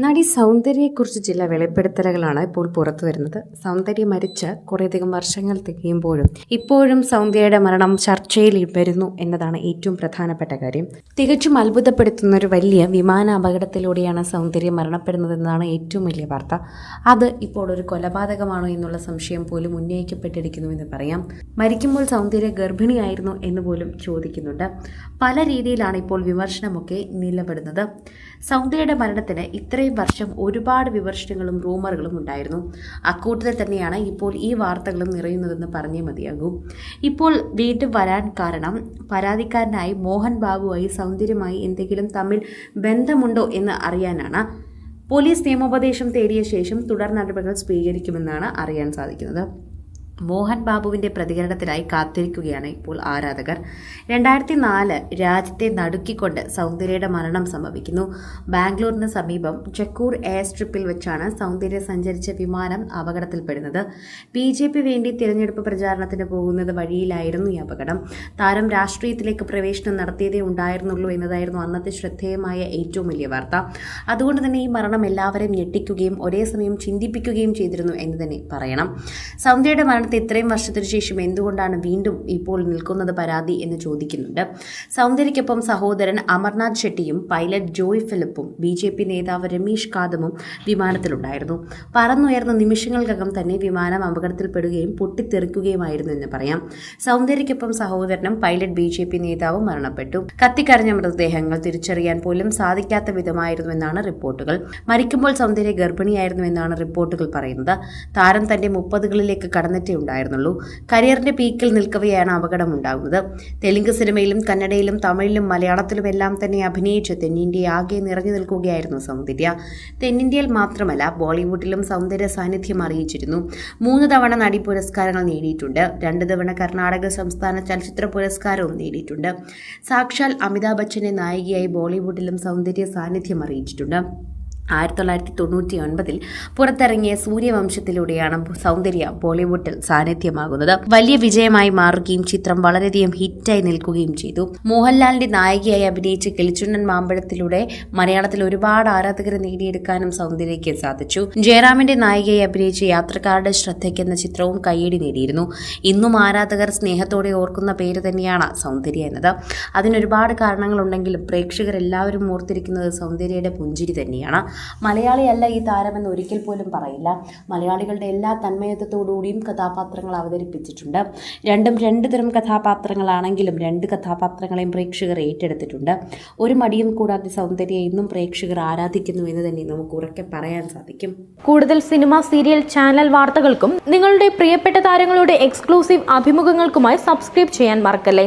നടി സൗന്ദര്യയെക്കുറിച്ച് ചില വെളിപ്പെടുത്തലുകളാണ് ഇപ്പോൾ പുറത്തു വരുന്നത്. സൗന്ദര്യ മരിച്ച് കുറേയധികം വർഷങ്ങൾ തികയുമ്പോഴും ഇപ്പോഴും സൗന്ദര്യയുടെ മരണം ചർച്ചയിൽ വരുന്നു എന്നതാണ് ഏറ്റവും പ്രധാനപ്പെട്ട കാര്യം. തികച്ചും അത്ഭുതപ്പെടുത്തുന്ന ഒരു വലിയ വിമാന അപകടത്തിലൂടെയാണ് സൗന്ദര്യം മരണപ്പെടുന്നതെന്നാണ് ഏറ്റവും വലിയ വാർത്ത. അത് ഇപ്പോൾ ഒരു കൊലപാതകമാണോ എന്നുള്ള സംശയം പോലും ഉന്നയിക്കപ്പെട്ടിരിക്കുന്നുവെന്ന് പറയാം. മരിക്കുമ്പോൾ സൗന്ദര്യ ഗർഭിണിയായിരുന്നു എന്ന് പോലും ചോദിക്കുന്നുണ്ട്. പല രീതിയിലാണ് ഇപ്പോൾ വിമർശനമൊക്കെ നിലപെടുന്നത്. സൗന്ദര്യയുടെ മരണത്തിന് ഇത്രയും വർഷം ഒരുപാട് വിമർശനങ്ങളും റൂമറുകളും ഉണ്ടായിരുന്നു. അക്കൂട്ടത്തിൽ തന്നെയാണ് ഇപ്പോൾ ഈ വാർത്തകളും നിറയുന്നതെന്ന് പറഞ്ഞേ മതിയാകൂ. ഇപ്പോൾ വീണ്ടും വരാൻ കാരണം പരാതിക്കാരനായി മോഹൻ ബാബുവായി സൗന്ദര്യമായി എന്തെങ്കിലും തമ്മിൽ ബന്ധമുണ്ടോ എന്ന് അറിയാനാണ്. പോലീസ് നിയമോപദേശം തേടിയ ശേഷം തുടർ നടപടികൾ സ്വീകരിക്കുമെന്നാണ് അറിയാൻ സാധിക്കുന്നത്. മോഹൻ ബാബുവിന്റെ പ്രതികരണത്തിനായി കാത്തിരിക്കുകയാണ് ഇപ്പോൾ ആരാധകർ. 2004 രാജ്യത്തെ നടുക്കിക്കൊണ്ട് സൗന്ദര്യയുടെ മരണം സംഭവിക്കുന്നു. ബാംഗ്ലൂരിന് സമീപം ജക്കൂർ എയർ സ്ട്രിപ്പിൽ വെച്ചാണ് സൗന്ദര്യ സഞ്ചരിച്ച വിമാനം അപകടത്തിൽപ്പെടുന്നത്. BJP വേണ്ടി തിരഞ്ഞെടുപ്പ് പ്രചാരണത്തിന് പോകുന്നത് വഴിയിലായിരുന്നു ഈ അപകടം. താരം രാഷ്ട്രീയത്തിലേക്ക് പ്രവേശനം നടത്തിയതേ ഉണ്ടായിരുന്നുള്ളൂ എന്നതായിരുന്നു അന്നത്തെ ശ്രദ്ധേയമായ ഏറ്റവും വലിയ വാർത്ത. അതുകൊണ്ട് തന്നെ ഈ മരണം എല്ലാവരെയും ഞെട്ടിക്കുകയും ഒരേ സമയം ചിന്തിപ്പിക്കുകയും ചെയ്തിരുന്നു എന്ന് തന്നെ പറയണം. സൗന്ദര്യയുടെ ഇത്രയും വർഷത്തിനു ശേഷം എന്തുകൊണ്ടാണ് വീണ്ടും ഇപ്പോൾ നിൽക്കുന്നത് പരാതി എന്ന് ചോദിക്കുന്നുണ്ട്. സൗന്ദര്യയ്ക്കൊപ്പം സഹോദരൻ അമർനാഥ് ഷെട്ടിയും പൈലറ്റ് ജോയ് ഫിലിപ്പും BJP നേതാവ് രമേശ് കാദമും വിമാനത്തിലുണ്ടായിരുന്നു. പറന്നുയർന്ന നിമിഷങ്ങൾക്കകം തന്നെ വിമാനം അപകടത്തിൽപ്പെടുകയും പൊട്ടിത്തെറിക്കുകയുമായിരുന്നു എന്ന് പറയാം. സൗന്ദര്യയ്ക്കൊപ്പം സഹോദരനും പൈലറ്റ് BJP നേതാവും മരണപ്പെട്ടു. കത്തിക്കരഞ്ഞ മൃതദേഹങ്ങൾ തിരിച്ചറിയാൻ പോലും സാധിക്കാത്ത വിധമായിരുന്നുവെന്നാണ് റിപ്പോർട്ടുകൾ. മരിക്കുമ്പോൾ സൗന്ദര്യ ഗർഭിണിയായിരുന്നുവെന്നാണ് റിപ്പോർട്ടുകൾ പറയുന്നത്. താരം തന്റെ 30കളിലേക്ക് കടന്നിട്ടേ ഉണ്ടായിരുന്നുള്ളൂ. കരിയറിന്റെ പീക്കിൽ നിൽക്കവെയാണ് അപകടം ഉണ്ടാകുന്നത്. തെലുങ്ക് സിനിമയിലും കന്നഡയിലും തമിഴിലും മലയാളത്തിലും എല്ലാം തന്നെ അഭിനയിച്ച് തെന്നിന്ത്യ ആകെ നിറഞ്ഞു നിൽക്കുകയായിരുന്നു സൗന്ദര്യ. തെന്നിന്ത്യയിൽ മാത്രമല്ല ബോളിവുഡിലും സൗന്ദര്യ സാന്നിധ്യം അറിയിച്ചിരുന്നു. 3 തവണ നടി പുരസ്കാരങ്ങൾ നേടിയിട്ടുണ്ട്. 2 തവണ കർണാടക സംസ്ഥാന ചലച്ചിത്ര പുരസ്കാരവും നേടിയിട്ടുണ്ട്. സാക്ഷാൽ അമിതാഭ് ബച്ചന്റെ നായികയായി ബോളിവുഡിലും സൗന്ദര്യ സാന്നിധ്യം അറിയിച്ചിട്ടുണ്ട്. 1999 പുറത്തിറങ്ങിയ സൂര്യവംശത്തിലൂടെയാണ് സൗന്ദര്യ ബോളിവുഡിൽ സാന്നിധ്യമാകുന്നത്. വലിയ വിജയമായി മാറുകയും ചിത്രം വളരെയധികം ഹിറ്റായി നിൽക്കുകയും ചെയ്തു. മോഹൻലാലിന്റെ നായികയായി അഭിനയിച്ച കിളിച്ചുണ്ടൻ മാമ്പഴത്തിലൂടെ മലയാളത്തിൽ ഒരുപാട് ആരാധകരെ നേടിയെടുക്കാനും സൗന്ദര്യയ്ക്ക് സാധിച്ചു. ജയറാമിന്റെ നായികയായി അഭിനയിച്ച യാത്രക്കാരുടെ ശ്രദ്ധയ്ക്കെന്ന ചിത്രവും കയ്യടി നേടിയിരുന്നു. ഇന്നും ആരാധകർ സ്നേഹത്തോടെ ഓർക്കുന്ന പേര് തന്നെയാണ് സൗന്ദര്യ എന്നത്. അതിനൊരുപാട് കാരണങ്ങളുണ്ടെങ്കിലും പ്രേക്ഷകർ എല്ലാവരും ഓർത്തിരിക്കുന്നത് സൗന്ദര്യയുടെ പുഞ്ചിരി തന്നെയാണ്. മലയാളിയല്ല ഈ താരമെന്ന് ഒരിക്കൽ പോലും പറയില്ല. മലയാളികളുടെ എല്ലാ തന്മയത്വത്തോടുകൂടിയും കഥാപാത്രങ്ങൾ അവതരിപ്പിച്ചിട്ടുണ്ട്. രണ്ടും 2 തരം കഥാപാത്രങ്ങളാണെങ്കിലും 2 കഥാപാത്രങ്ങളെയും പ്രേക്ഷകർ ഏറ്റെടുത്തിട്ടുണ്ട്. ഒരു മടിയും കൂടാതെ സൗന്ദര്യ ഇന്നും പ്രേക്ഷകർ ആരാധിക്കുന്നു എന്ന് തന്നെ നമുക്ക് ഉറക്കെ പറയാൻ സാധിക്കും. കൂടുതൽ സിനിമ, സീരിയൽ, ചാനൽ വാർത്തകൾക്കും നിങ്ങളുടെ പ്രിയപ്പെട്ട താരങ്ങളുടെ എക്സ്ക്ലൂസീവ് അഭിമുഖങ്ങൾക്കുമായി സബ്സ്ക്രൈബ് ചെയ്യാൻ മറക്കല്ലേ.